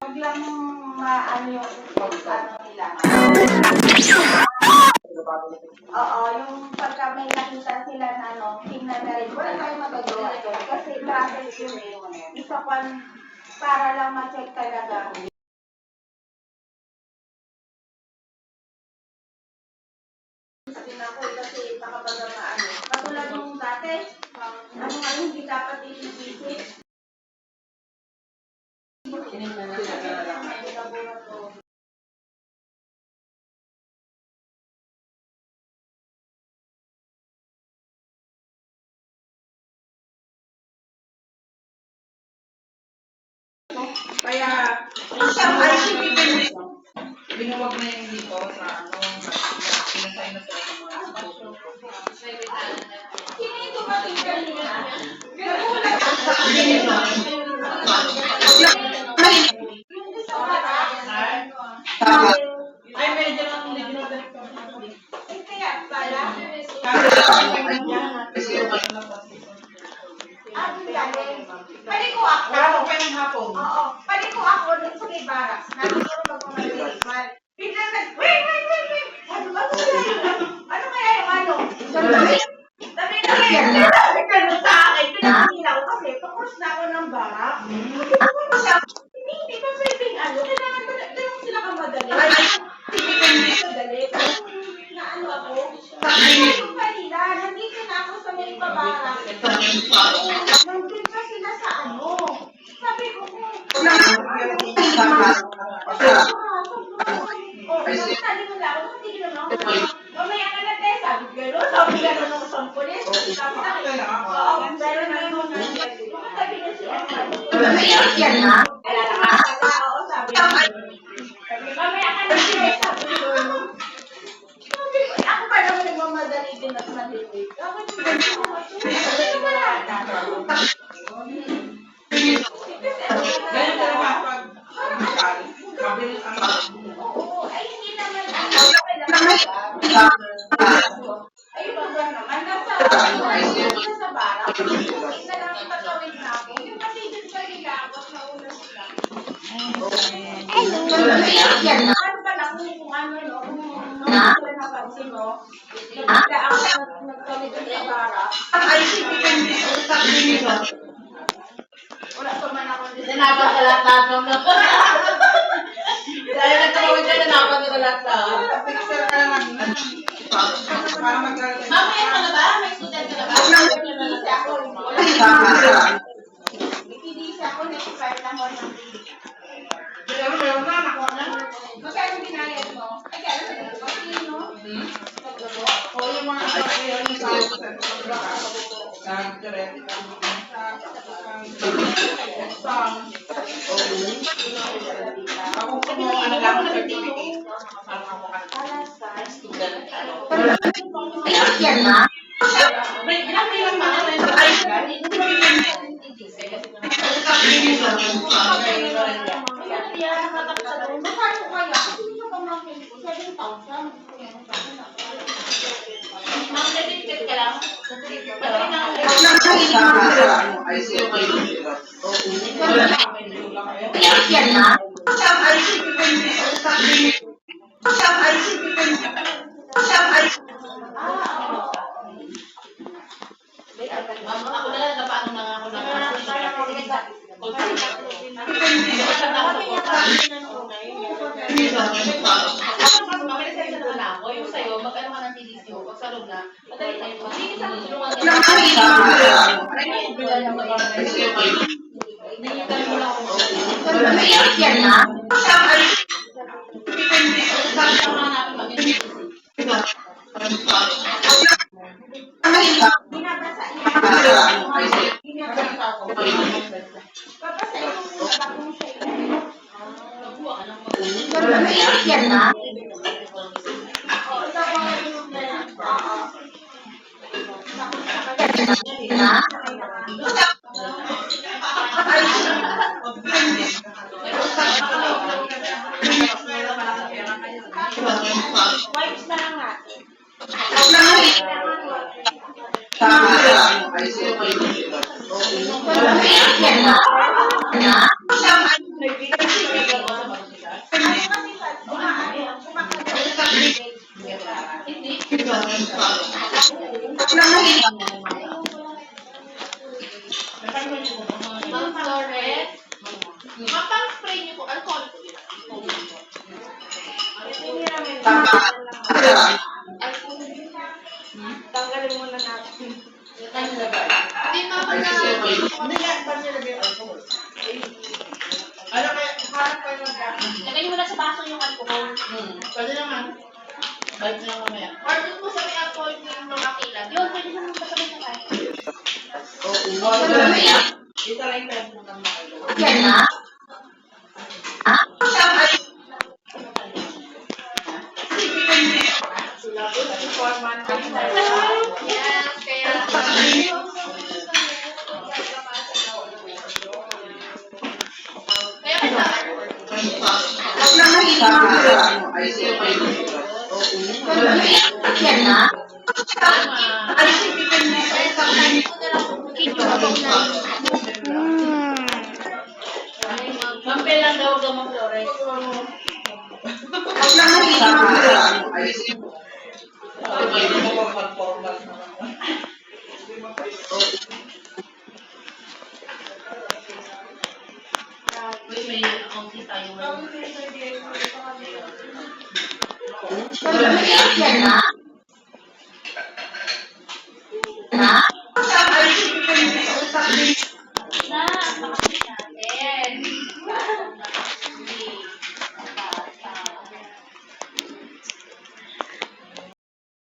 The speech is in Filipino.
Huwag lang maano yung ano nila. Oo, yung pagka may nakita sila na ano, tingnan na rin. Wala tayong magagawa doon. Kasi travel yun eh. Isa pan para lang ma-check talaga. Sabi na ko kasi nakabaga maano. Katulad nung dati, ano nga yung hindi dapat i-visit. Kaya, isang ICP binuwag na yung dito sa ano, pinasay na sa mga Sino yung tumatinggal niya? ay, medyo lang nag-direct ko. Kaya pala. Paliko ako. Wala pa yung hapon. Oo. Paliko ako dun sa may barracks. Nagturo magmamaliligman. Biglang wait! Ano ba ito? Ano kaya yung ano? Sabi na ganun sa akin. Pinagkila ko kasi pakros na ako ng barracks. Hindi pa pwedeng ano. Kailangan ganun sila kamadali. Madali. Na ano ako. Yung kanila, nandito na ako sa may barracks. Nandun pa sila sa ano. Sabi ko kung mamaya ka na tayo, sabi gano'n ng isang pulis. Sabi na kayo, pero nandun na sabi na siya. Yan na? Oo, sabi na. Mamaya ka na siya, sabi ko. Ako pa naman nagmamadali din at malilig. Ako wala. Ganyan talaga pag mabilis ang Oo, ay hindi naman ayun ba naman, nasa bara, hindi na lang patawid na ako. Yung kasi dun sa Hilabot na una sila. Ano ba na kung ano, no? Kung sila napansin, no? Nagkita ako nagtawid dun sa bara. ang ICP Wala pa man ako dun. Nanapan ka lahat ng dahil nagkawin ka, nanapan ka lahat picture ka lang para magkaroon. Mamaya ka na ba? May student ka na ba? Ikidisi ako. Ikidisi ako, nag-expire lang ako ng Meron na, nakuha na. magkano binayad mo? Ay, kaya naman, kasi, no? O yung mga yun sa direct ako po mo ano lang certificate Yan na? Magkano kaya? Kasi sa pamangkin ko, 7,000. Ma'am, certificate ka lang? Yan na? Ma'am, ako na lang, napaano na nga ako na ako. Yung sa'yo, mag-ano ka ng TDC mo, pag sa loob na, madali na yung sige sa tulungan ka. Yan na? Binabasa niya. Binabasa ko. Papasa yung bakong siya. Yan na? Oo, sa mga yung oo. Yan na? Wipes na lang natin. Yan na? Ma'am Flores. Ma'am, pang spray niyo po. Alcohol po yun. Tanggalin muna natin. Hindi naman na. Hindi yan, ba't nilagay yung alcohol? Ano kaya? Parang kayo mag-gamit. Lagay niyo muna sa baso yung alcohol. Pwede naman. Balik na lang mamaya. Or dun po sa may alcohol yung mga kilat. Yun, pwede naman kasabay na tayo. Dito lang yung time ng mga Yan na? Sila po, sa foreman. Yes, kaya. Kaya Yan na? Mampel lang daw Ma'am Flores. Pwede mo mag-formal naman. Wait, may accounting tayo. Yan na? Na?